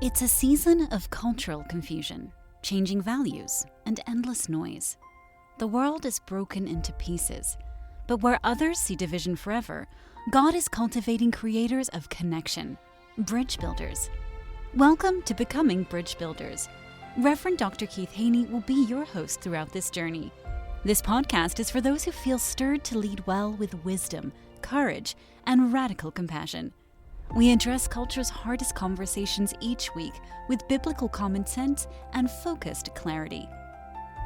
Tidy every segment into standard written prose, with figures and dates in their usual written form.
It's a season of cultural confusion, changing values, and endless noise. The world is broken into pieces, but where others see division forever, God is cultivating creators of connection, bridge builders. Welcome to Becoming Bridge Builders. Reverend Dr. Keith Haney will be your host throughout this journey. This podcast is for those who feel stirred to lead well with wisdom, courage, and radical compassion. We address culture's hardest conversations each week with biblical common sense and focused clarity.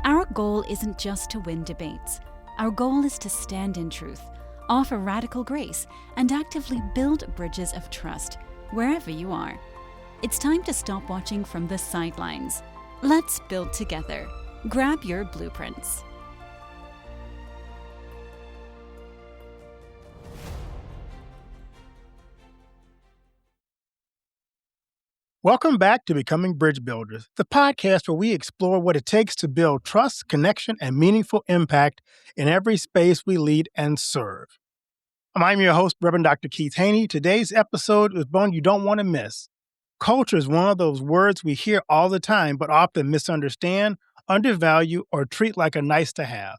Our goal isn't just to win debates. Our goal is to stand in truth, offer radical grace, and actively build bridges of trust wherever you are. It's time to stop watching from the sidelines. Let's build together. Grab your blueprints. Welcome back to Becoming Bridge Builders, the podcast where we explore what it takes to build trust, connection, and meaningful impact in every space we lead and serve. I'm your host, Reverend Dr. Keith Haney. Today's episode is one you don't want to miss. Culture is one of those words we hear all the time, but often misunderstand, undervalue, or treat like a nice to have.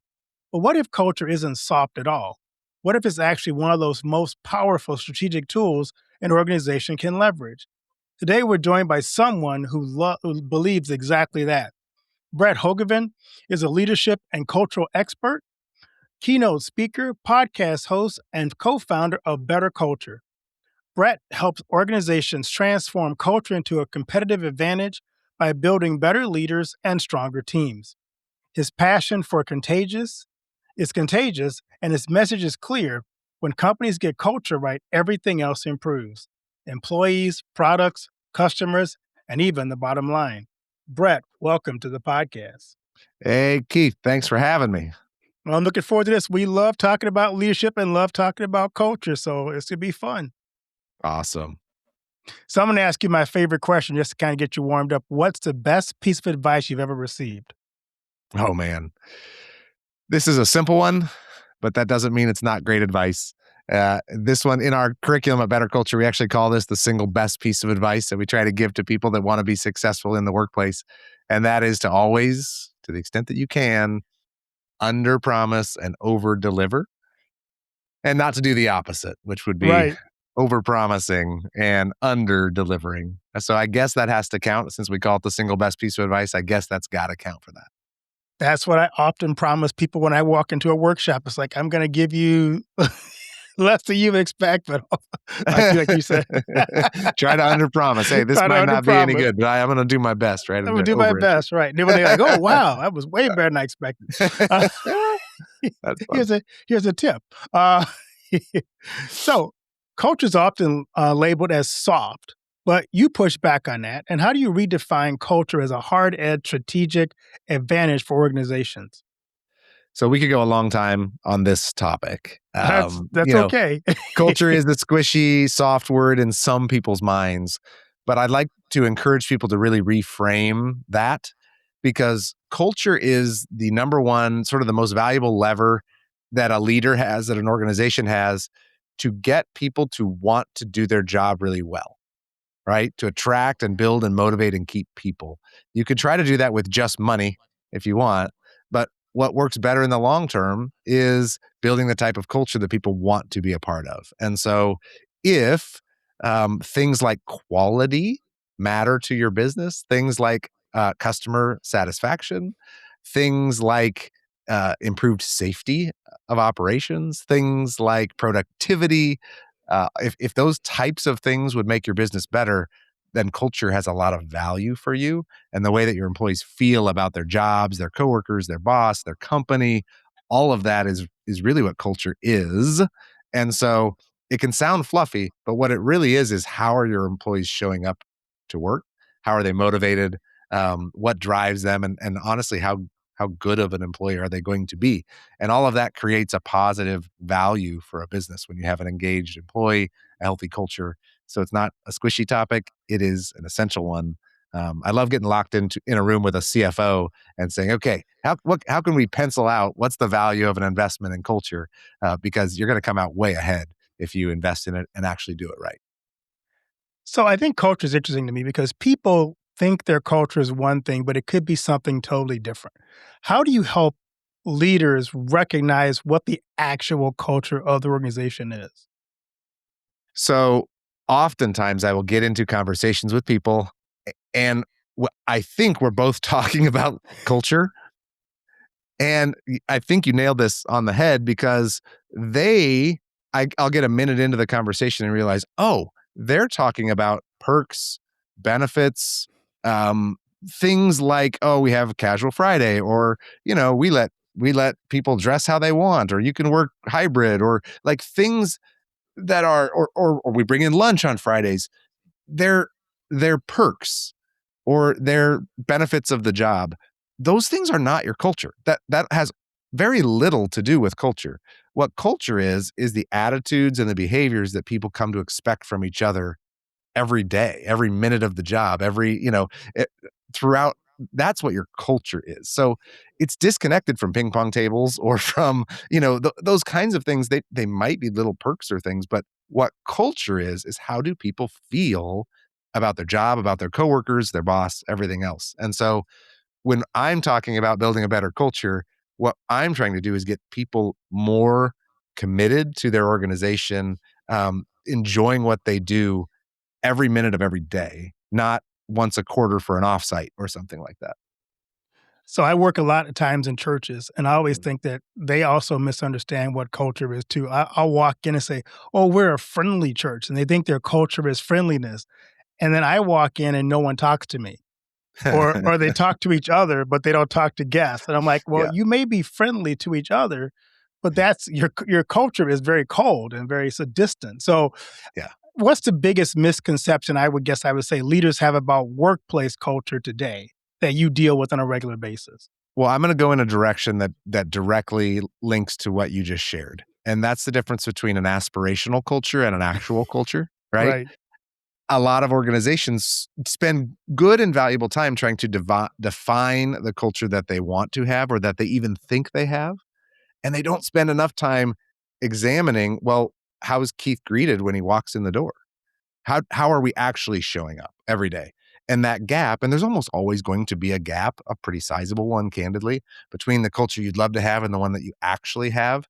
But what if culture isn't soft at all? What if it's actually one of those most powerful strategic tools an organization can leverage? Today, we're joined by someone who believes exactly that. Brett Hoogeveen is a leadership and cultural expert, keynote speaker, podcast host, and co-founder of Better Culture. Brett helps organizations transform culture into a competitive advantage by building better leaders and stronger teams. His passion is contagious, and his message is clear. When companies get culture right, everything else improves. Employees, products, customers, and even the bottom line. Brett, welcome to the podcast. Hey, Keith, thanks for having me. Well, I'm looking forward to this. We love talking about leadership and love talking about culture, so it's going to be fun. Awesome. So I'm going to ask you my favorite question just to kind of get you warmed up. What's the best piece of advice you've ever received? Oh, man. This is a simple one, but that doesn't mean it's not great advice. This one, in our curriculum at Better Culture, we actually call this the single best piece of advice that we try to give to people that want to be successful in the workplace. And that is to always, to the extent that you can, under promise and over deliver, and not to do the opposite, which would be over promising and under delivering. So I guess that has to count. Since we call it the single best piece of advice, I guess that's got to count for that. That's what I often promise people when I walk into a workshop. It's like, I'm going to give you less than you expect, but like you said. Try to underpromise. Hey, this might not be any good, but I'm going to do my best, right? I'm going to do my best, right? And then when they're like, oh, wow, that was way better than I expected. Here's a tip. So culture is often labeled as soft, but you push back on that. And how do you redefine culture as a hard-edged strategic advantage for organizations? So we could go a long time on this topic. That's okay. Culture is the squishy, soft word in some people's minds, but I'd like to encourage people to really reframe that, because culture is the number one, sort of the most valuable lever that a leader has, that an organization has, to get people to want to do their job really well, right? To attract and build and motivate and keep people. You could try to do that with just money if you want, but what works better in the long term is building the type of culture that people want to be a part of. And so if things like quality matter to your business, things like customer satisfaction, things like improved safety of operations, things like productivity, if those types of things would make your business better, then culture has a lot of value for you. And the way that your employees feel about their jobs, their coworkers, their boss, their company, all of that is really what culture is. And so it can sound fluffy, but what it really is how are your employees showing up to work? How are they motivated? What drives them? And honestly, how good of an employee are they going to be? And all of that creates a positive value for a business when you have an engaged employee, a healthy culture. So it's not a squishy topic. It is an essential one. I love getting locked in a room with a CFO and saying, okay, how can we pencil out what's the value of an investment in culture? Because you're going to come out way ahead if you invest in it and actually do it right. So I think culture is interesting to me because people think their culture is one thing, but it could be something totally different. How do you help leaders recognize what the actual culture of the organization is? So oftentimes I will get into conversations with people and I think we're both talking about culture. And I think you nailed this on the head because I'll get a minute into the conversation and realize, oh, they're talking about perks, benefits, um, things like, oh, we have casual Friday, or we let people dress how they want, or you can work hybrid, or like things that are, or we bring in lunch on Fridays. They're they're perks or their benefits of the job. Those things are not your culture. That has very little to do with culture. What culture is the attitudes and the behaviors that people come to expect from each other every day, every minute of the job, throughout. That's what your culture is. So it's disconnected from ping pong tables or from those kinds of things. They might be little perks or things, but what culture is how do people feel about their job, about their coworkers, their boss, everything else. And so when I'm talking about building a better culture, what I'm trying to do is get people more committed to their organization, enjoying what they do every minute of every day, not once a quarter for an offsite or something like that. So I work a lot of times in churches, and I always Mm. think that they also misunderstand what culture is too. I'll walk in and say, "Oh, we're a friendly church," and they think their culture is friendliness. And then I walk in and no one talks to me. Or they talk to each other, but they don't talk to guests, and I'm like, "Well, Yeah, you may be friendly to each other, but that's your culture is very cold and very so distant." So, yeah. what's the biggest misconception I would say leaders have about workplace culture today that you deal with on a regular basis? Well, I'm going to go in a direction that directly links to what you just shared. And that's the difference between an aspirational culture and an actual culture, right? Right, A lot of organizations spend good and valuable time trying to define the culture that they want to have or that they even think they have. And they don't spend enough time examining, well, how is Keith greeted when he walks in the door? How are we actually showing up every day? And that gap, and there's almost always going to be a gap, a pretty sizable one, candidly, between the culture you'd love to have and the one that you actually have.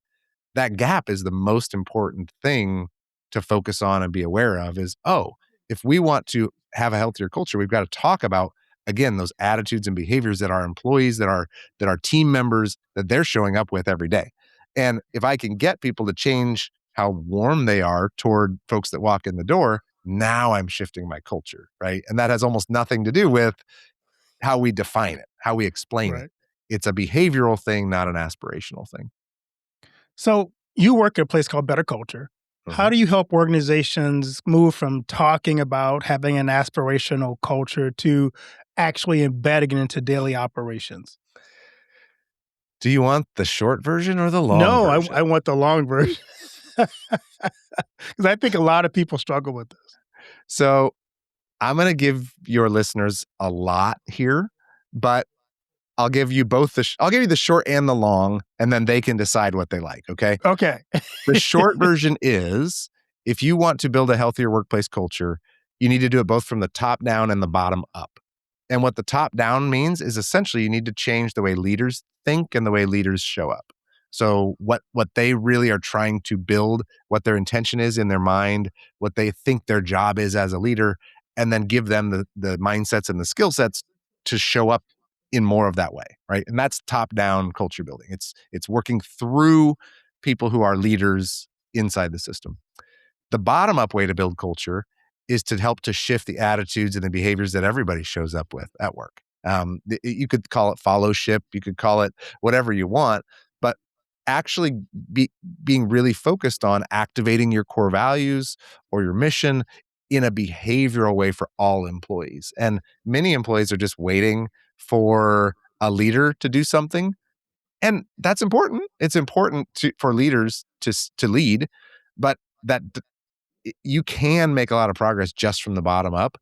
That gap is the most important thing to focus on and be aware of is, oh, if we want to have a healthier culture, we've got to talk about again those attitudes and behaviors that our employees, that our team members, that they're showing up with every day. And if I can get people to change how warm they are toward folks that walk in the door, now I'm shifting my culture, right? And that has almost nothing to do with how we define it, how we explain it. right. It's a behavioral thing, not an aspirational thing. So, you work at a place called Better Culture. How Mhm. do you help organizations move from talking about having an aspirational culture to actually embedding it into daily operations? Do you want the short version or the long No, version? I want the long version because I think a lot of people struggle with this. So I'm going to give your listeners a lot here, but I'll give you I'll give you the short and the long, and then they can decide what they like. Okay. Okay. The short version is if you want to build a healthier workplace culture, you need to do it both from the top down and the bottom up. And what the top down means is essentially you need to change the way leaders think and the way leaders show up. So what they really are trying to build, what their intention is in their mind, what they think their job is as a leader, and then give them the mindsets and the skill sets to show up in more of that way, right? And that's top down culture building. It's working through people who are leaders inside the system. The bottom up way to build culture is to help to shift the attitudes and the behaviors that everybody shows up with at work. You could call it fellowship, you could call it whatever you want, but actually being really focused on activating your core values or your mission in a behavioral way for all employees. And many employees are just waiting for a leader to do something, and that's important. It's important for leaders to lead, but that you can make a lot of progress just from the bottom up.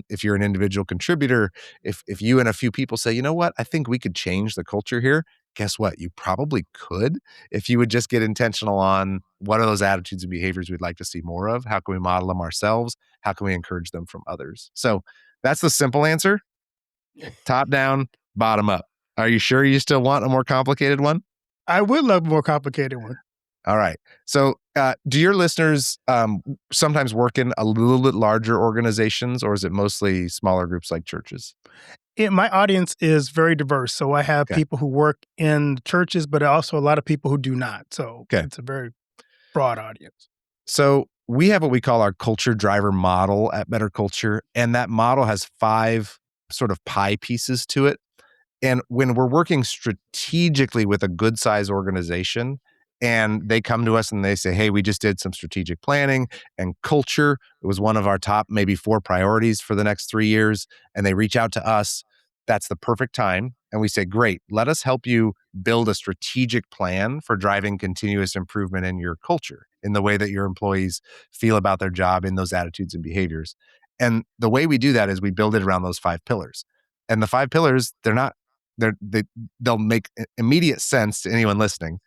If you're an individual contributor, if you and a few people say, you know what, I think we could change the culture here. Guess what? You probably could if you would just get intentional on what are those attitudes and behaviors we'd like to see more of. How can we model them ourselves? how can we encourage them from others? So that's the simple answer. Top down, bottom up. Are you sure you still want a more complicated one? I would love a more complicated one. All right. So do your listeners sometimes work in a little bit larger organizations, or is it mostly smaller groups like churches? My audience is very diverse. So I have Okay. people who work in churches, but also a lot of people who do not. So Okay. it's a very broad audience. So we have what we call our culture driver model at Better Culture, and that model has 5 sort of pie pieces to it. And when we're working strategically with a good size organization and they come to us and they say, hey, we just did some strategic planning and culture, it was one of our top maybe 4 priorities for the next 3 years, and they reach out to us, that's the perfect time. And we say, great, let us help you build a strategic plan for driving continuous improvement in your culture, in the way that your employees feel about their job, in those attitudes and behaviors. And the way we do that is we build it around those 5 pillars. And the 5 pillars, they'll make immediate sense to anyone listening.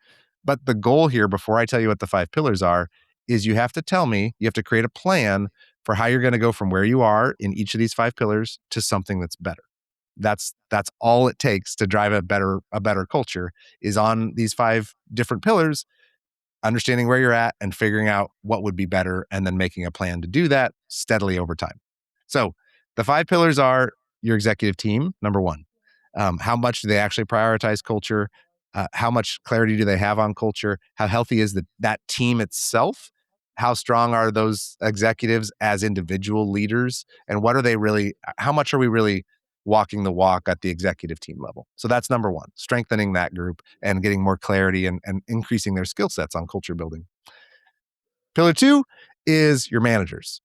But the goal here, before I tell you what the 5 pillars are, is you have to tell me, you have to create a plan for how you're going to go from where you are in each of these 5 pillars to something that's better. That's all it takes to drive a better culture, is on these 5 different pillars, understanding where you're at and figuring out what would be better, and then making a plan to do that steadily over time. So the 5 pillars are your executive team, number 1. How much do they actually prioritize culture? How much clarity do they have on culture? How healthy is that team itself? How strong are those executives as individual leaders? And what are they really, how much are we really walking the walk at the executive team level? So that's number 1, strengthening that group and getting more clarity and increasing their skill sets on culture building. Pillar 2 is your managers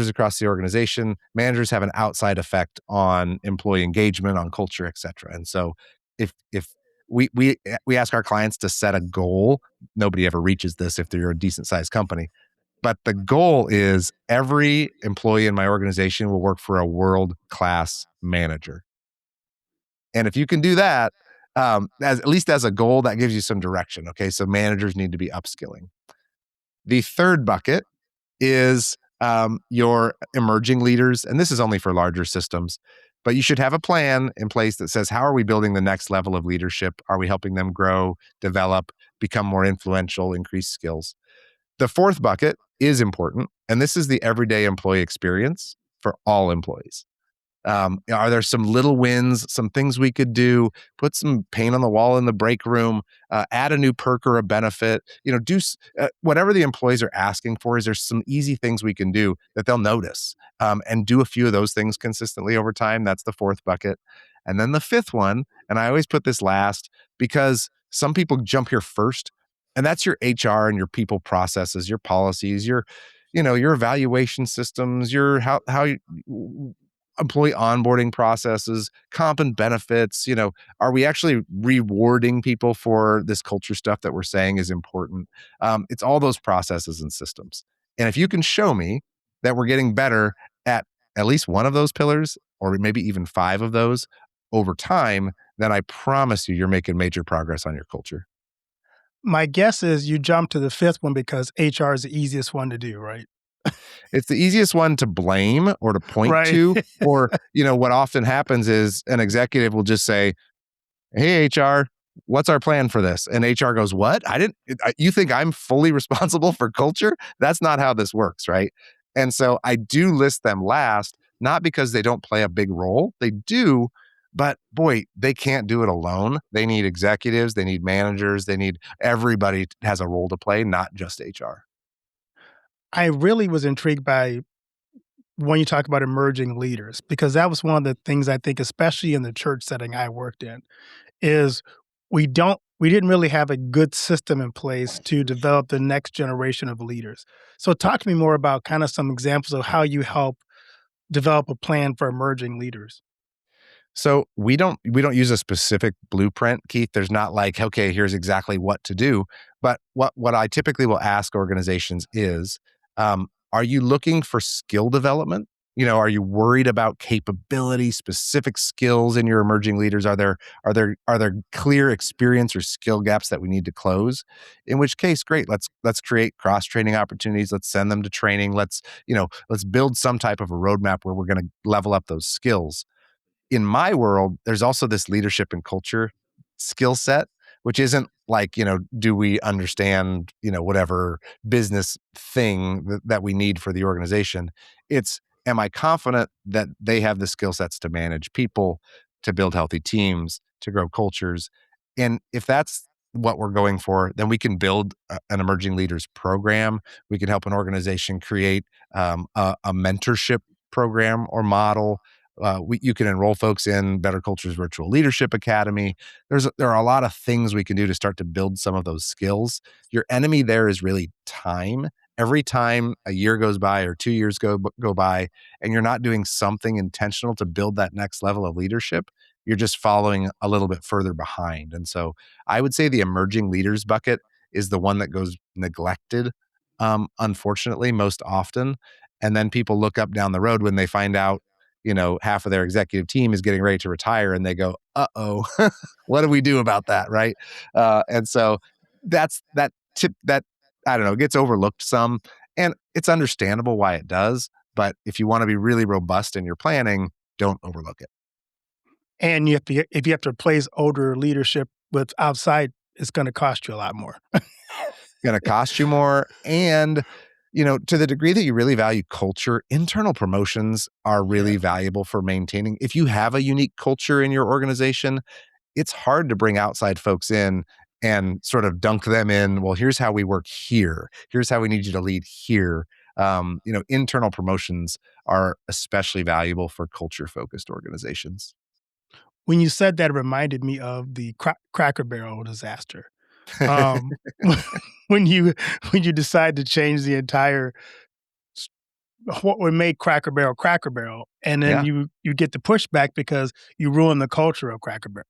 across the organization. Managers have an outside effect on employee engagement, on culture, et cetera. And so if we ask our clients to set a goal, nobody ever reaches this if they're a decent sized company. But the goal is every employee in my organization will work for a world-class manager. And if you can do that, at least as a goal, that gives you some direction. Okay, so managers need to be upskilling. The third bucket is your emerging leaders. And this is only for larger systems, but you should have a plan in place that says, how are we building the next level of leadership? Are we helping them grow, develop, become more influential, increase skills? The fourth bucket is important, and this is the everyday employee experience for all employees. Are there some little wins, some things we could do? Put some paint on the wall in the break room, add a new perk or a benefit, do whatever the employees are asking for. Is there some easy things we can do that they'll notice, and do a few of those things consistently over time? That's the fourth bucket. And then the fifth one, and I always put this last because some people jump here first, and that's your HR and your people processes, your policies, your evaluation systems, your how employee onboarding processes, comp and benefits. Are we actually rewarding people for this culture stuff that we're saying is important? It's all those processes and systems. And if you can show me that we're getting better at least one of those pillars, or maybe even 5 of those over time, then I promise you're making major progress on your culture. My guess is you jump to the 5th one because HR is the easiest one to do, right? It's the easiest one to blame or to point Right. to, or, what often happens is an executive will just say, hey, HR, what's our plan for this? And HR goes, what? You think I'm fully responsible for culture? That's not how this works, right? And so I do list them last, not because they don't play a big role. They do, but boy, they can't do it alone. They need executives, they need managers, everybody has a role to play, not just HR. I really was intrigued by when you talk about emerging leaders, because that was one of the things I think, especially in the church setting I worked in, is we didn't really have a good system in place to develop the next generation of leaders. So talk to me more about kind of some examples of how you help develop a plan for emerging leaders. So we don't use a specific blueprint, Keith. There's not like, okay, here's exactly what to do. But what I typically will ask organizations is, are you looking for skill development, Are you worried about capability, specific skills in your emerging leaders? Are there clear experience or skill gaps that we need to close? In which case, great. Let's create cross training opportunities. Let's send them to training. Let's build some type of a roadmap where we're going to level up those skills. In my world, there's also this leadership and culture skill set, which isn't like, do we understand, whatever business thing that we need for the organization? It's, am I confident that they have the skill sets to manage people, to build healthy teams, to grow cultures? And if that's what we're going for, then we can build an emerging leaders program. We can help an organization create a mentorship program or model. You can enroll folks in Better Culture's Virtual Leadership Academy. There are a lot of things we can do to start to build some of those skills. Your enemy there is really time. Every time a year goes by or 2 years go by, and you're not doing something intentional to build that next level of leadership, you're just following a little bit further behind. And so I would say the emerging leaders bucket is the one that goes neglected, unfortunately, most often. And then people look up down the road when they find out, half of their executive team is getting ready to retire, and they go, uh-oh, what do we do about that? Right. And so that's that tip that, I don't know, gets overlooked some, and it's understandable why it does. But if you want to be really robust in your planning, don't overlook it. And if you have to replace older leadership with outside, it's going to cost you a lot more. Going to cost you more. And, to the degree that you really value culture, internal promotions are really valuable for maintaining. If you have a unique culture in your organization, it's hard to bring outside folks in and sort of dunk them in. Well, here's how we work here. Here's how we need you to lead here. Internal promotions are especially valuable for culture-focused organizations. When you said that, it reminded me of the Cracker Barrel disaster. Um, when you decide to change the entire what would make Cracker Barrel, and then Yeah. you get the pushback because you ruin the culture of Cracker Barrel.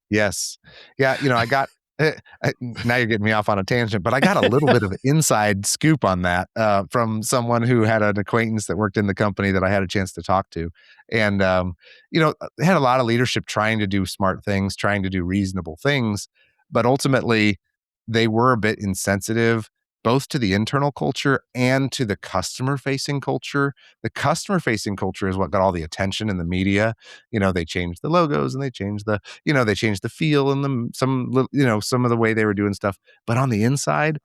Yes. Yeah, I got now you're getting me off on a tangent, but I got a little bit of an inside scoop on that from someone who had an acquaintance that worked in the company that I had a chance to talk to. And, they had a lot of leadership trying to do smart things, trying to do reasonable things, but ultimately they were a bit insensitive both to the internal culture and to the customer facing culture. The customer facing culture is what got all the attention in the media. They changed the logos and they changed they changed the feel and some of the way they were doing stuff. But on the inside,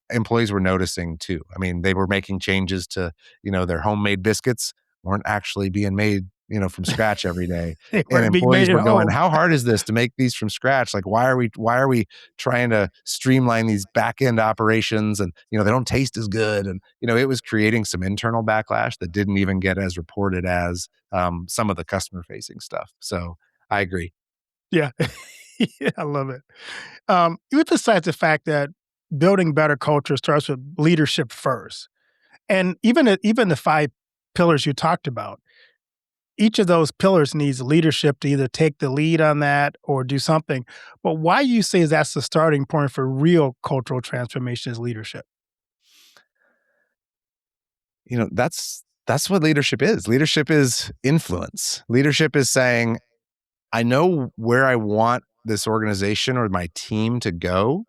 employees were noticing too. I mean, they were making changes to, their homemade biscuits weren't actually being made, from scratch every day. They And weren't being made employees at were going, home. how hard is this to make these from scratch? Like, why are we trying to streamline these back end operations? And, they don't taste as good. And, it was creating some internal backlash that didn't even get as reported as some of the customer facing stuff. So I agree. Yeah. Yeah, I love it. You emphasize the fact that building better culture starts with leadership first. And even the 5 pillars you talked about, each of those pillars needs leadership to either take the lead on that or do something. But why you say that's the starting point for real cultural transformation is leadership? That's what leadership is. Leadership is influence. Leadership is saying, I know where I want this organization or my team to go,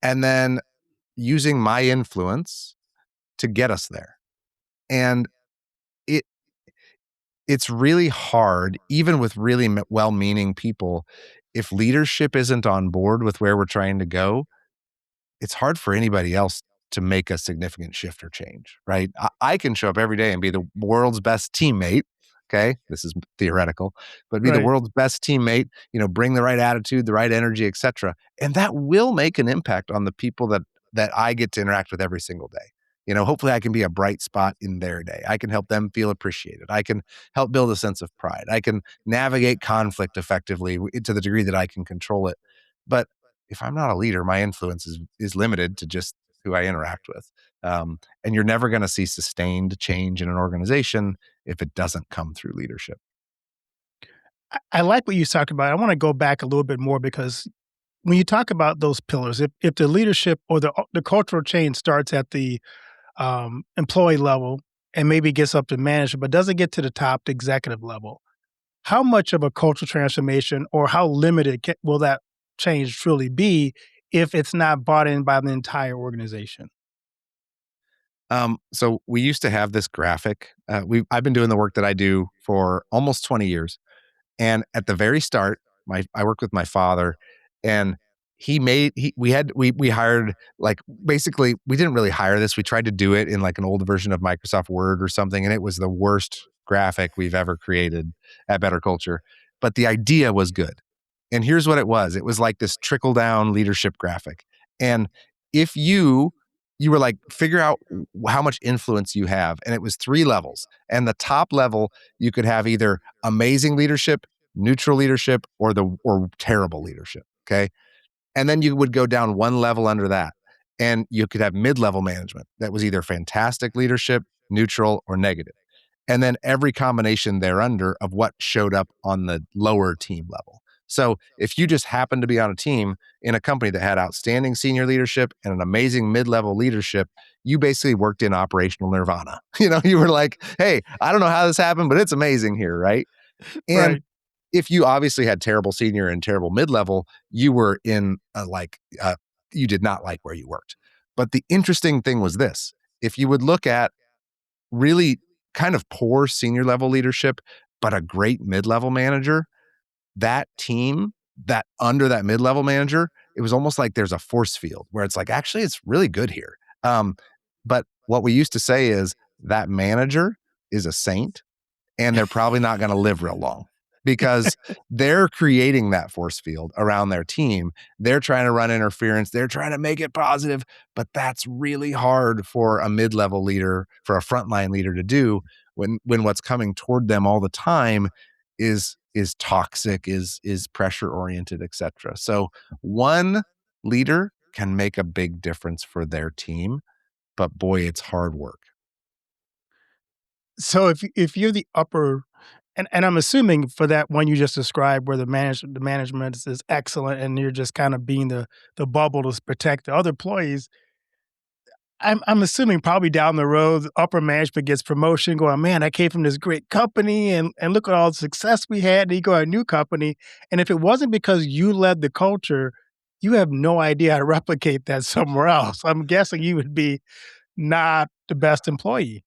and then using my influence to get us there. And it it's really hard, even with really well-meaning people, if leadership isn't on board with where we're trying to go, it's hard for anybody else to make a significant shift or change, right? I can show up every day and be the world's best teammate. Okay. This is theoretical, but be the Right. world's best teammate, bring the right attitude, the right energy, etc. And that will make an impact on the people that I get to interact with every single day. Hopefully I can be a bright spot in their day. I can help them feel appreciated. I can help build a sense of pride. I can navigate conflict effectively to the degree that I can control it. But if I'm not a leader, my influence is limited to just who I interact with. And you're never going to see sustained change in an organization if it doesn't come through leadership. I like what you talked about. I want to go back a little bit more because when you talk about those pillars, if the leadership or the cultural change starts at the employee level and maybe gets up to management, but doesn't get to the top the executive level. How much of a cultural transformation or how limited will that change truly be if it's not bought in by the entire organization? So we used to have this graphic. I've been doing the work that I do for almost 20 years. And at the very start, I worked with my father, and we hired, like, basically we didn't really hire this. We tried to do it in like an old version of Microsoft Word or something, and it was the worst graphic we've ever created at Better Culture. But the idea was good. And here's what it was. It was like this trickle down leadership graphic. And if you were like, figure out how much influence you have. And it was 3 levels. And the top level, you could have either amazing leadership, neutral leadership, or terrible leadership. Okay. And then you would go down 1 level under that. And you could have mid-level management that was either fantastic leadership, neutral, or negative. And then every combination thereunder of what showed up on the lower team level. So if you just happened to be on a team in a company that had outstanding senior leadership and an amazing mid-level leadership, you basically worked in operational nirvana. You were like, hey, I don't know how this happened, but it's amazing here, right? And Right. if you obviously had terrible senior and terrible mid-level, you were in you did not like where you worked. But the interesting thing was this: if you would look at really kind of poor senior level leadership, but a great mid-level manager, that team that under that mid-level manager, it was almost like there's a force field where it's like, actually, it's really good here. But what we used to say is that manager is a saint, and they're probably not going to live real long because they're creating that force field around their team. They're trying to run interference. They're trying to make it positive, but that's really hard for a mid-level leader, for a frontline leader to do when what's coming toward them all the time is toxic, is pressure oriented, etc. So one leader can make a big difference for their team, but boy, it's hard work. So if you're the upper, and I'm assuming for that one you just described where the management is excellent and you're just kind of being the bubble to protect the other employees, I'm assuming probably down the road, the upper management gets promotion, going, man, I came from this great company and look at all the success we had. And you go to a new company. And if it wasn't because you led the culture, you have no idea how to replicate that somewhere else. I'm guessing you would be not the best employee.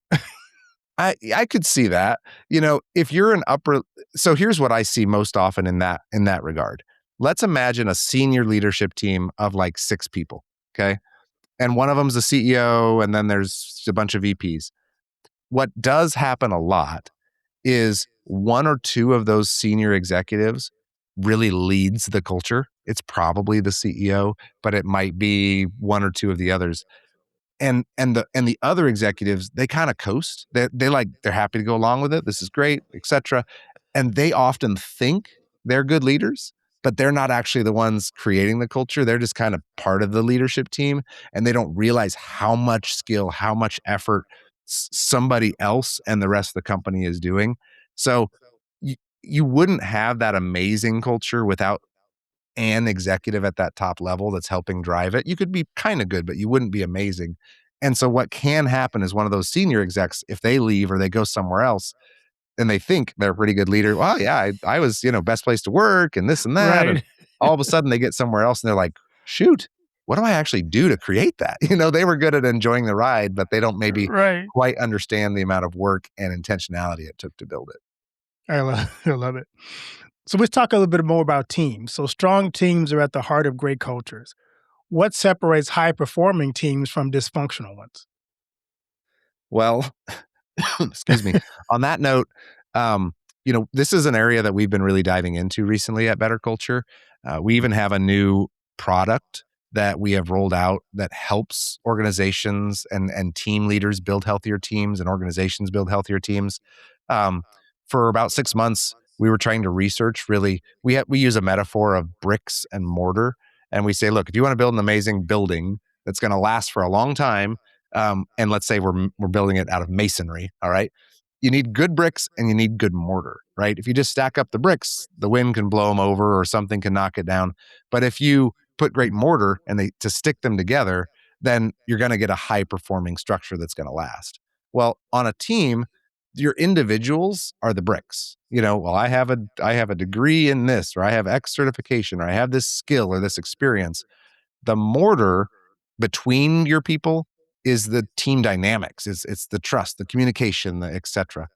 I could see that. If you're an upper, so here's what I see most often in that regard. Let's imagine a senior leadership team of like 6 people, okay? And one of them's the CEO, and then there's a bunch of VPs. What does happen a lot is one or two of those senior executives really leads the culture. It's probably the CEO, but it might be one or two of the others. And the other executives, they kind of coast. They're happy to go along with it. This is great, etc. And they often think they're good leaders, but they're not actually the ones creating the culture. They're just kind of part of the leadership team, and they don't realize how much skill, how much effort somebody else and the rest of the company is doing. So you, you wouldn't have that amazing culture without an executive at that top level that's helping drive it. You could be kind of good, but you wouldn't be amazing. And so what can happen is one of those senior execs, if they leave or they go somewhere else and they think they're a pretty good leader, well, yeah, I was, best place to work and this and that. And Right. all of a sudden they get somewhere else and they're like, shoot, what do I actually do to create that? They were good at enjoying the ride, but they don't maybe Right. quite understand the amount of work and intentionality it took to build it. I love it. So let's talk a little bit more about teams. So strong teams are at the heart of great cultures. What separates high performing teams from dysfunctional ones? Well, excuse me. On that note, this is an area that we've been really diving into recently at Better Culture. We even have a new product that we have rolled out that helps organizations and team leaders build healthier teams and organizations build healthier teams. For about 6 months, we were trying to research really. We use a metaphor of bricks and mortar, and we say, look, if you want to build an amazing building that's going to last for a long time, and let's say we're building it out of masonry, all right? You need good bricks and you need good mortar, right? If you just stack up the bricks, the wind can blow them over or something can knock it down. But if you put great mortar and to stick them together, then you're going to get a high performing structure that's going to last. Well, on a team, your individuals are the bricks. Well, I have a degree in this, or I have X certification, or I have this skill or this experience. The mortar between your people is the team dynamics. It's the trust, the communication, the et cetera.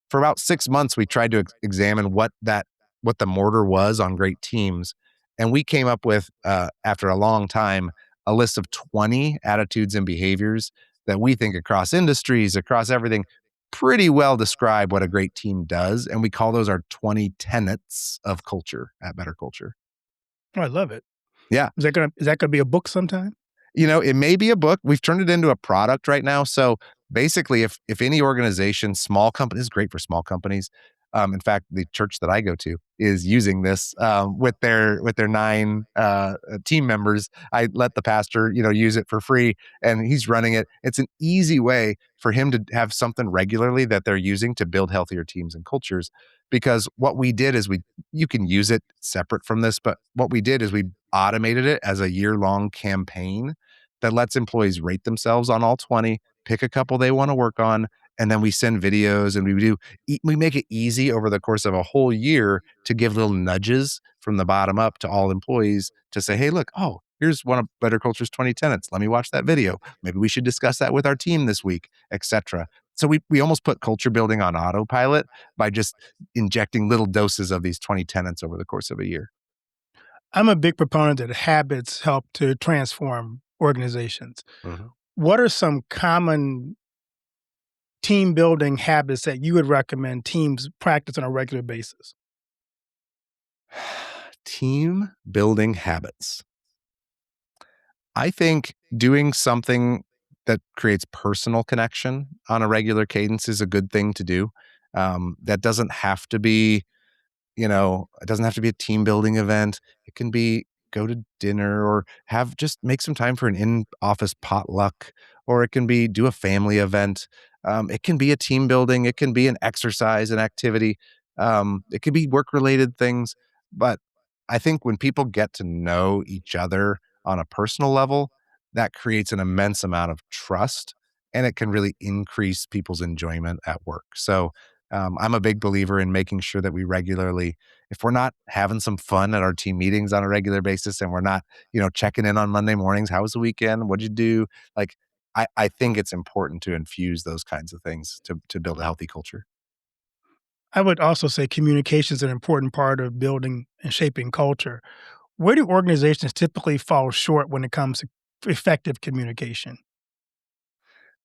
For about 6 months, we tried to examine what the mortar was on great teams, and we came up with, after a long time, a list of 20 attitudes and behaviors that we think across industries, across everything, pretty well describe what a great team does, and we call those our 20 tenets of culture at Better Culture. Oh, I love it. Yeah. Is that gonna be a book sometime? It may be a book. We've turned it into a product right now. So basically, if any organization, small company, is great for small companies. In fact, the church that I go to is using this with their 9 team members. I let the pastor, use it for free, and he's running it. It's an easy way for him to have something regularly that they're using to build healthier teams and cultures. Because what we did is you can use it separate from this, but what we did is we automated it as a year-long campaign that lets employees rate themselves on all 20, pick a couple they want to work on, and then we send videos and we make it easy over the course of a whole year to give little nudges from the bottom up to all employees to say, hey, look, here's one of Better Culture's 20 tenets. Let me watch that video. Maybe we should discuss that with our team this week, etc. So we almost put culture building on autopilot by just injecting little doses of these 20 tenets over the course of a year. I'm a big proponent that habits help to transform organizations. Mhm. What are some common team building habits that you would recommend teams practice on a regular basis? Team building habits. I think doing something that creates personal connection on a regular cadence is a good thing to do. That doesn't have to be, it doesn't have to be a team building event. It can be go to dinner or just make some time for an in-office potluck, or it can be do a family event. It can be a team building. It can be an exercise, an activity. It can be work-related things. But I think when people get to know each other on a personal level, that creates an immense amount of trust, and it can really increase people's enjoyment at work. So I'm a big believer in making sure that we regularly, if we're not having some fun at our team meetings on a regular basis, and we're not, checking in on Monday mornings, how was the weekend? What'd you do? Like, I think it's important to infuse those kinds of things to build a healthy culture. I would also say communication is an important part of building and shaping culture. Where do organizations typically fall short when it comes to effective communication?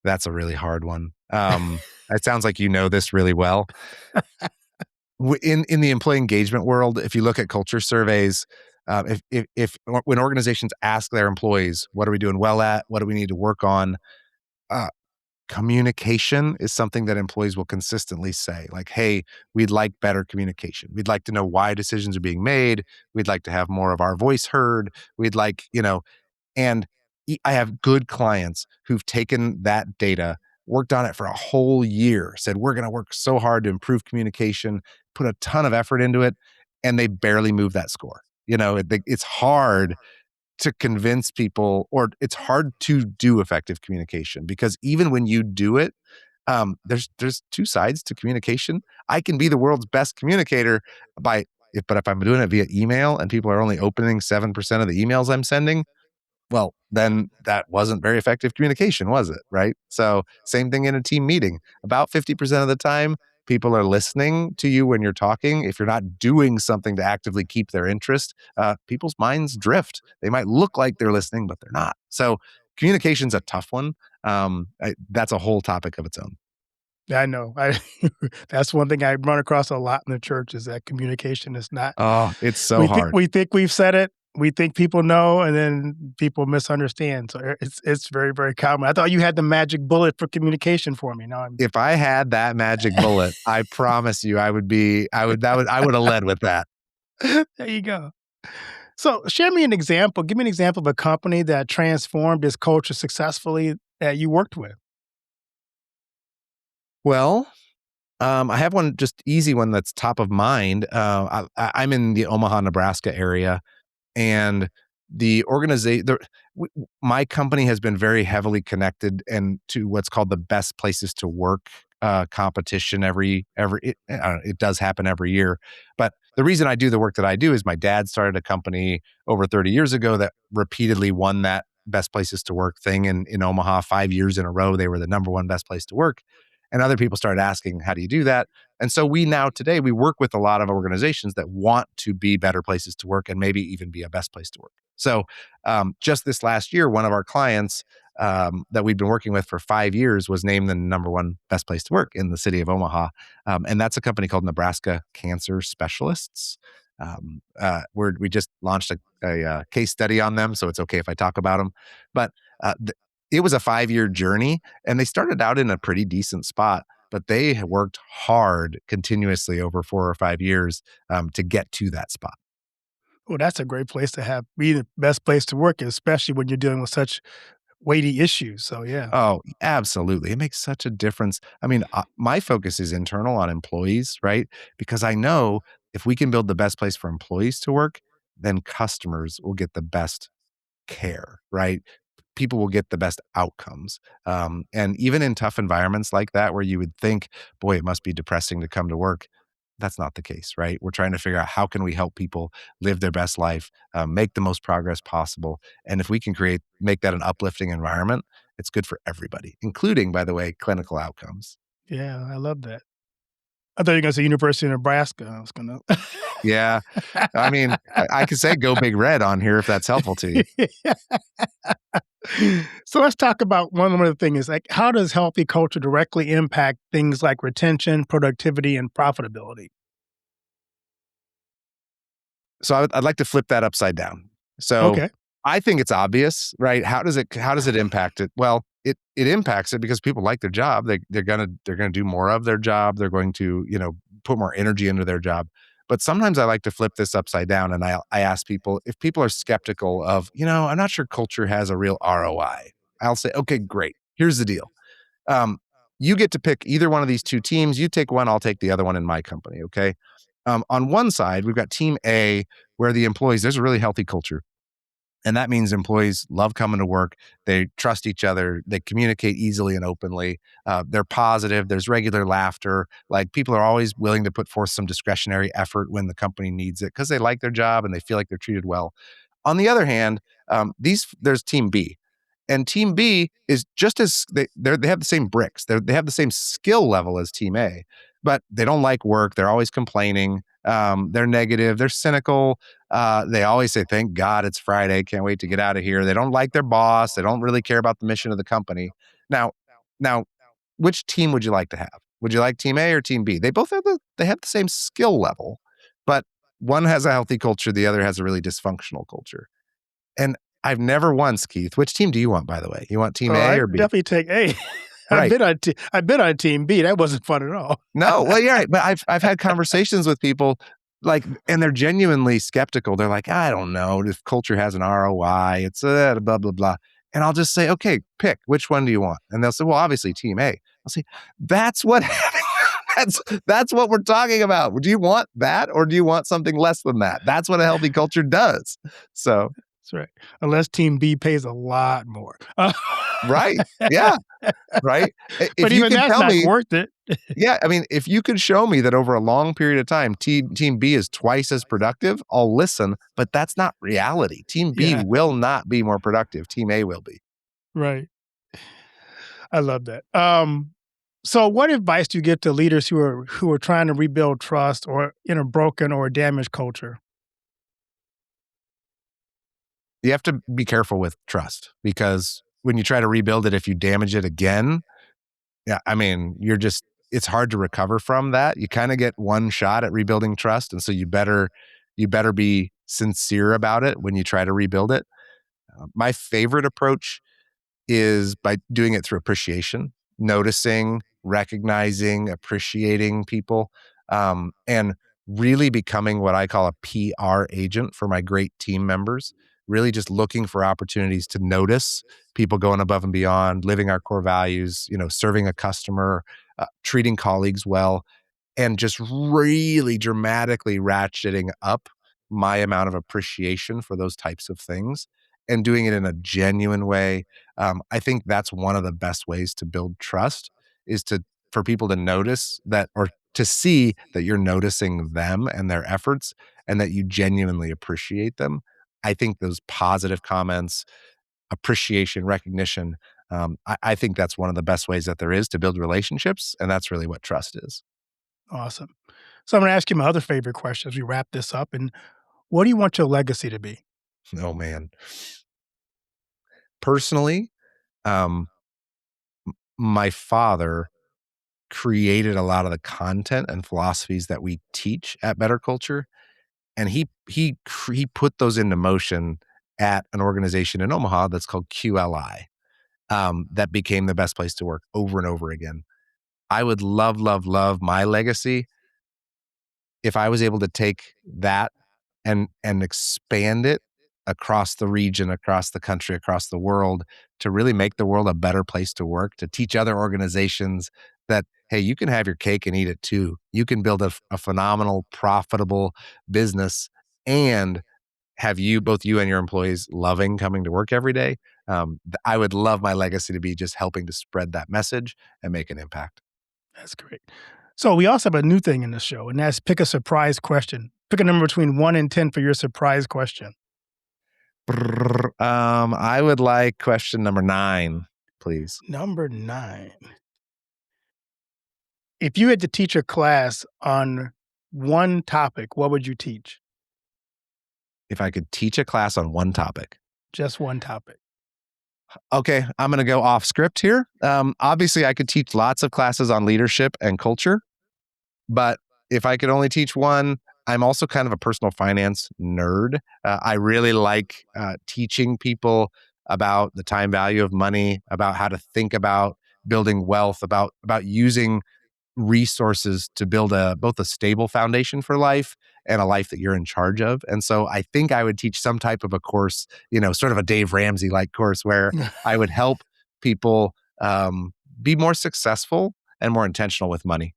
That's a really hard one. It sounds like you know this really well. In the employee engagement world, if you look at culture surveys, when organizations ask their employees, what are we doing well at? What do we need to work on? Uh, Communication is something that employees will consistently say, like, hey, we'd like better communication. We'd like to know why decisions are being made. We'd like to have more of our voice heard. We'd like, and I have good clients who've taken that data, worked on it for a whole year, said, we're going to work so hard to improve communication, put a ton of effort into it, and they barely move that score. It's hard to convince people, or it's hard to do effective communication, because even when you do it, there's two sides to communication. I can be the world's best communicator but if I'm doing it via email and people are only opening 7% of the emails I'm sending, well, then that wasn't very effective communication, was it? Right? So same thing in a team meeting. About 50% of the time, people are listening to you when you're talking. If you're not doing something to actively keep their interest, people's minds drift. They might look like they're listening, but they're not. So communication's a tough one. That's a whole topic of its own. Yeah, I know. That's one thing I run across a lot in the church is that communication is not. Oh, it's so hard. We think we've said it. We think people know, and then people misunderstand. So it's very, very common. I thought you had the magic bullet for communication for me. No, If I had that magic bullet, I promise you, I would have led with that. there you go. So share me an example. Give me an example of a company that transformed its culture successfully that you worked with. Well, I have one just easy one that's top of mind. I'm in the Omaha, Nebraska area, and the organization, my company has been very heavily connected and to what's called the best places to work competition it does happen every year. But the reason I do the work that I do is my dad started a company over 30 years ago that repeatedly won that best places to work thing in Omaha 5 years in a row. They were the number one best place to work. And other people started asking, how do you do that? And so today we work with a lot of organizations that want to be better places to work and maybe even be a best place to work. So just this last year, one of our clients that we've been working with for 5 years was named the number one best place to work in the city of Omaha. And that's a company called Nebraska Cancer Specialists. We just launched a case study on them, so it's okay if I talk about them. But it was a 5-year journey, and they started out in a pretty decent spot, but they have worked hard continuously over 4 or 5 years to get to that spot. Well, that's a great place to be the best place to work, especially when you're dealing with such weighty issues. So, yeah. Oh, absolutely. It makes such a difference. I mean, my focus is internal on employees, right? Because I know if we can build the best place for employees to work, then customers will get the best care, right? People will get the best outcomes. And even in tough environments like that, where you would think, boy, it must be depressing to come to work. That's not the case, right? We're trying to figure out how can we help people live their best life, make the most progress possible. And if we can make that an uplifting environment, it's good for everybody, including, by the way, clinical outcomes. Yeah, I love that. I thought you were going to say University of Nebraska. I was going to. Yeah. I mean, I could say go big red on here if that's helpful to you. So let's talk about one of the things, like how does healthy culture directly impact things like retention, productivity, and profitability? So I'd like to flip that upside down. So Okay. I think it's obvious, right? How does it impact it? Well, it impacts it because people like their job. They're gonna do more of their job. They're going to, put more energy into their job. But sometimes I like to flip this upside down and I ask people, if people are skeptical of, I'm not sure culture has a real ROI. I'll say, okay, great. Here's the deal. You get to pick either one of these two teams. You take one, I'll take the other one in my company. Okay. On one side, we've got team A, where the employees, there's a really healthy culture. And that means employees love coming to work. They trust each other. They communicate easily and openly. They're positive. There's regular laughter. Like people are always willing to put forth some discretionary effort when the company needs it because they like their job and they feel like they're treated well. On the other hand, there's team B. And team B is just as they have the same bricks. They have the same skill level as team A, but they don't like work. They're always complaining. They're negative. They're cynical. They always say, thank God it's Friday. Can't wait to get out of here. They don't like their boss. They don't really care about the mission of the company. Now, which team would you like to have? Would you like team A or team B? They both have the same skill level, but one has a healthy culture. The other has a really dysfunctional culture. And I've never once, Keith. Which team do you want, by the way? You want team A or B? Definitely take A. Right. I've been on team B. That wasn't fun at all. No, well, you're right. But I've had conversations with people and they're genuinely skeptical. They're like, I don't know if culture has an ROI. It's blah, blah, blah. And I'll just say, okay, pick. Which one do you want? And they'll say, well, obviously team A. I'll say, that's what that's what we're talking about. Do you want that or do you want something less than that? That's what a healthy culture does. So that's right. Unless team B pays a lot more. Right. Yeah. Right. But even that's not worth it. Yeah. I mean, if you could show me that over a long period of time, team B is twice as productive, I'll listen, but that's not reality. Team B will not be more productive. Team A will be. Right. I love that. So what advice do you give to leaders who are trying to rebuild trust or in a broken or damaged culture? You have to be careful with trust because when you try to rebuild it, if you damage it again, I mean, it's hard to recover from that. You kind of get one shot at rebuilding trust. And so you better be sincere about it when you try to rebuild it. My favorite approach is by doing it through appreciation, noticing, recognizing, appreciating people, and really becoming what I call a PR agent for my great team members. Really just looking for opportunities to notice people going above and beyond, living our core values, serving a customer, treating colleagues well, and just really dramatically ratcheting up my amount of appreciation for those types of things and doing it in a genuine way. I think that's one of the best ways to build trust is for people to notice that or to see that you're noticing them and their efforts and that you genuinely appreciate them. I think those positive comments, appreciation, recognition, I think that's one of the best ways that there is to build relationships. And that's really what trust is. Awesome. So I'm going to ask you my other favorite question as we wrap this up. And what do you want your legacy to be? Oh, man. Personally, um, my father created a lot of the content and philosophies that we teach at Better Culture, and he put those into motion at an organization in Omaha that's called QLI, that became the best place to work over and over again. I would love, love, love my legacy if I was able to take that and expand it across the region, across the country, across the world to really make the world a better place to work, to teach other organizations that, hey, you can have your cake and eat it too. You can build a phenomenal, profitable business and have both you and your employees loving coming to work every day. I would love my legacy to be just helping to spread that message and make an impact. That's great. So we also have a new thing in the show, and that's pick a surprise question. Pick a number between 1 and 10 for your surprise question. I would like question number 9, please. Number 9. If you had to teach a class on one topic, what would you teach? If I could teach a class on one topic. Just one topic. Okay, I'm going to go off script here. Obviously, I could teach lots of classes on leadership and culture, but if I could only teach one, I'm also kind of a personal finance nerd. I really like teaching people about the time value of money, about how to think about building wealth, about using resources to build both a stable foundation for life and a life that you're in charge of. And so I think I would teach some type of a course, sort of a Dave Ramsey like course where I would help people be more successful and more intentional with money.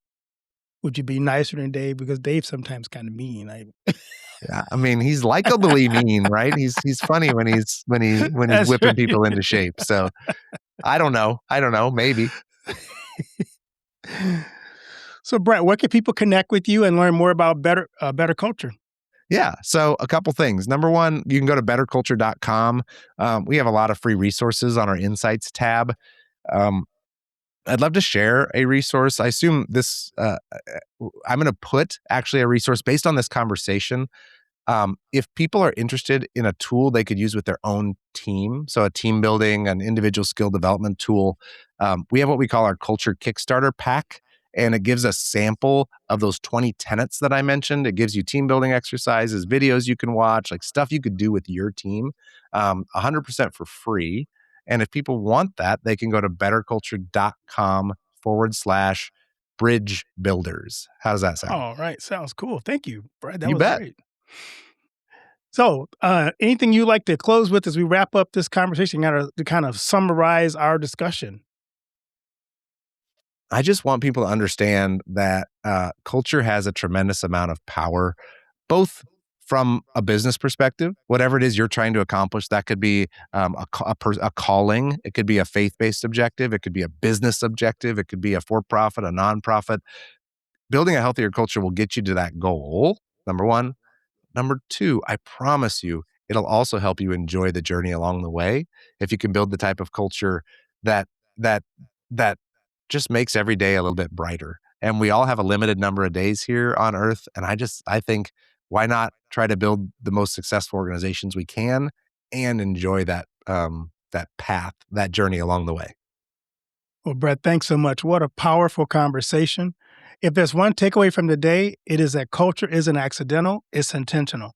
Would you be nicer than Dave? Because Dave's sometimes kind of mean. Yeah, I mean, he's likably mean, right? He's funny when he's That's whipping right. people into shape. So I don't know, maybe. So, Brett, where can people connect with you and learn more about Better Culture? Yeah. So a couple things. Number one, you can go to betterculture.com. We have a lot of free resources on our Insights tab. I'd love to share a resource. I assume this, I'm going to put actually a resource based on this conversation. If people are interested in a tool they could use with their own team, so a team building, an individual skill development tool, we have what we call our Culture Kickstarter Pack. And it gives a sample of those 20 tenets that I mentioned. It gives you team building exercises, videos you can watch, like stuff you could do with your team, 100% for free. And if people want that, they can go to betterculture.com/bridge builders. How does that sound? All right. Sounds cool. Thank you, Brett. That You was bet. great. So anything you like to close with as we wrap up this conversation, to kind of summarize our discussion? I just want people to understand that culture has a tremendous amount of power, both from a business perspective, whatever it is you're trying to accomplish. That could be a calling. It could be a faith-based objective. It could be a business objective. It could be a for-profit, a nonprofit. Building a healthier culture will get you to that goal, number one. Number two, I promise you, it'll also help you enjoy the journey along the way. If you can build the type of culture that that that just makes every day a little bit brighter. And we all have a limited number of days here on Earth. And I think, why not try to build the most successful organizations we can and enjoy that path, that journey along the way. Well, Brett, thanks so much. What a powerful conversation. If there's one takeaway from today, it is that culture isn't accidental, it's intentional.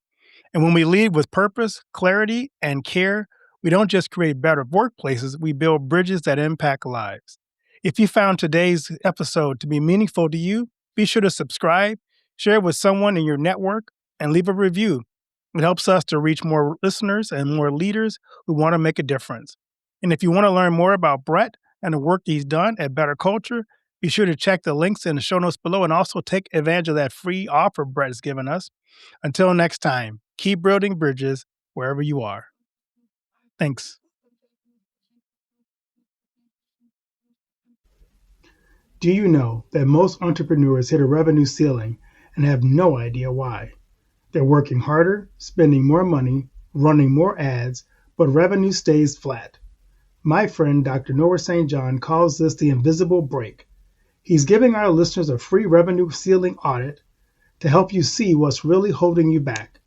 And when we lead with purpose, clarity, and care, we don't just create better workplaces, we build bridges that impact lives. If you found today's episode to be meaningful to you, be sure to subscribe, share it with someone in your network, and leave a review. It helps us to reach more listeners and more leaders who want to make a difference. And if you want to learn more about Brett and the work he's done at Better Culture, be sure to check the links in the show notes below and also take advantage of that free offer Brett has given us. Until next time, Keep building bridges wherever you are. Thanks. Do you know that most entrepreneurs hit a revenue ceiling and have no idea why? They're working harder, spending more money, running more ads, but revenue stays flat. My friend Dr. Noah St. John calls this the invisible break. He's giving our listeners a free revenue ceiling audit to help you see what's really holding you back.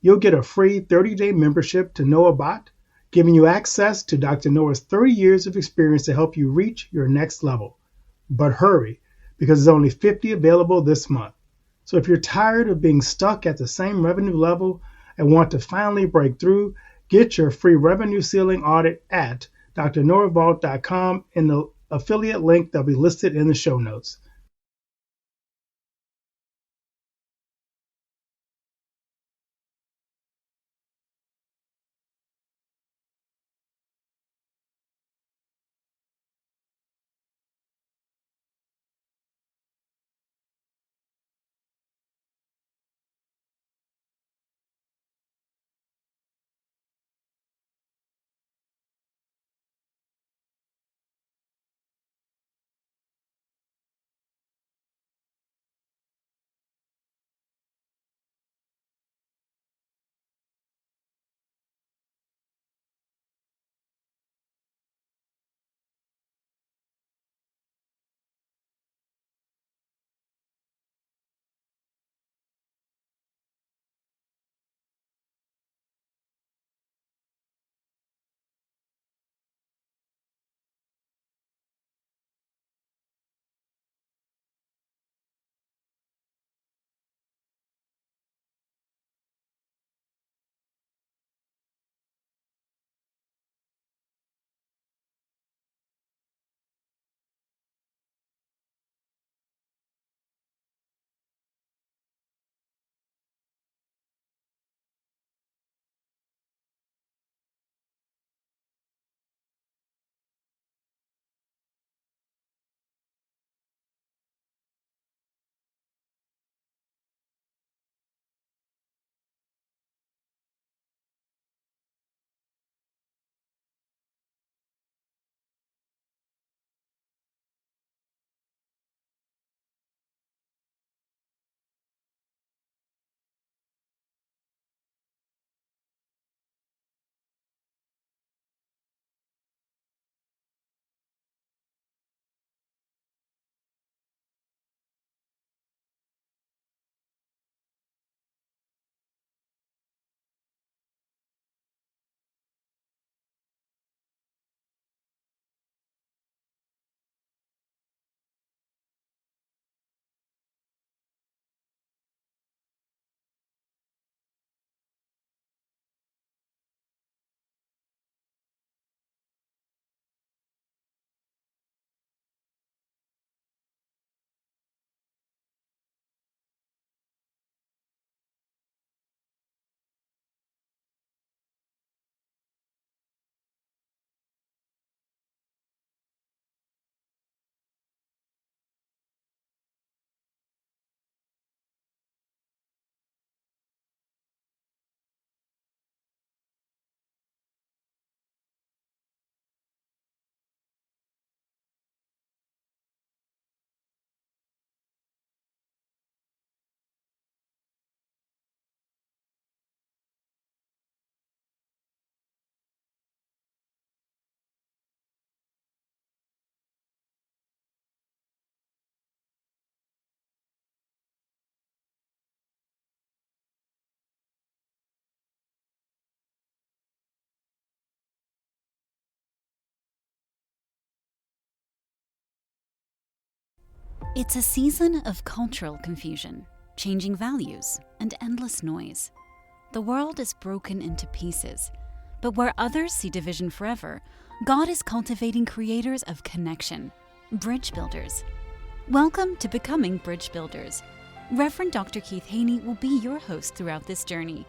You'll get a free 30-day membership to Noah Bot, giving you access to Dr. Noah's 30 years of experience to help you reach your next level. But hurry, because there's only 50 available this month. So if you're tired of being stuck at the same revenue level and want to finally break through, get your free revenue ceiling audit at drnoahvault.com in the affiliate link that'll be listed in the show notes. It's a season of cultural confusion, changing values, and endless noise. The world is broken into pieces, but where others see division forever, God is cultivating creators of connection, bridge builders. Welcome to Becoming Bridge Builders. Reverend Dr. Keith Haney will be your host throughout this journey.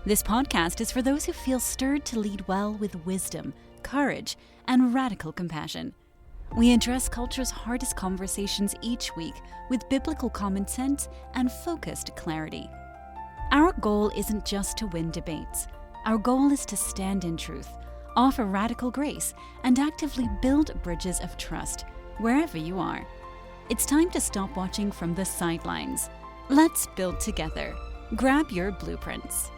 This podcast is for those who feel stirred to lead well with wisdom, courage, and radical compassion. We address culture's hardest conversations each week with biblical common sense and focused clarity. Our goal isn't just to win debates. Our goal is to stand in truth, offer radical grace, and actively build bridges of trust wherever you are. It's time to stop watching from the sidelines. Let's build together. Grab your blueprints.